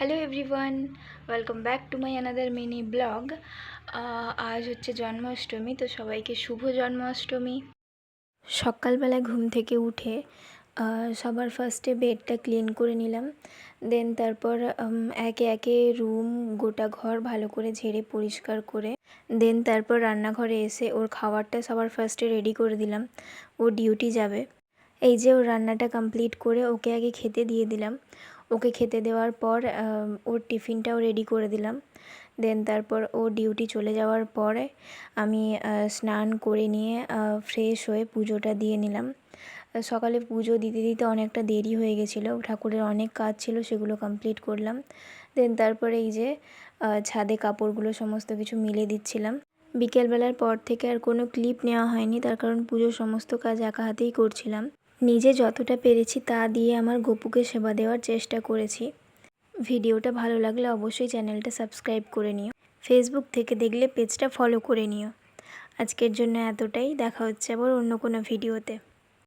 Hello everyone, welcome back to my another mini blog. আজ হচ্ছে জন্মাষ্টমী, তো সবাইকে শুভ জন্মাষ্টমী। সকালবেলা ঘুম থেকে উঠে সবার ফার্স্টে বেডটা ক্লিন করে নিলাম। দেন তারপর একে একে রুম, গোটা ঘর ভালো করে ঝেড়ে পরিষ্কার করে দেন তারপর রান্নাঘরে এসে ওর খাবারটা সবার ফার্স্টে রেডি করে দিলাম। ও ডিউটি যাবে। এই যে ওর রান্নাটা কমপ্লিট করে ওকে আগে খেতে দিয়ে দিলাম। ওকে খেতে দেওয়ার পর ওর টিফিনটাও রেডি করে দিলাম। দেন তারপর ও ডিউটি চলে যাওয়ার পরে আমি স্নান করে নিয়ে ফ্রেশ হয়ে পুজোটা দিয়ে নিলাম। সকালে পুজো দিতে দিতে অনেকটা দেরি হয়ে গেছিলো, ঠাকুরের অনেক কাজ ছিল, সেগুলো কমপ্লিট করলাম। দেন তারপরে এই যে ছাদে কাপড়গুলো সমস্ত কিছু মিলে দিচ্ছিলাম। বিকেলবেলার পর থেকে আর কোনো ক্লিপ নেওয়া হয়নি, তার কারণ পুজোর সমস্ত কাজ একা হাতেই করছিলাম। নিজে যতটা পেরেছি তা দিয়ে আমার গপুকে সেবা দেওয়ার চেষ্টা করেছি। ভিডিওটা ভালো লাগলে অবশ্যই চ্যানেলটা সাবস্ক্রাইব করে নিও। ফেসবুক থেকে দেখলে পেজটা ফলো করে নিও। আজকের জন্য এতটাই, দেখা হচ্ছে আবার অন্য কোনো ভিডিওতে।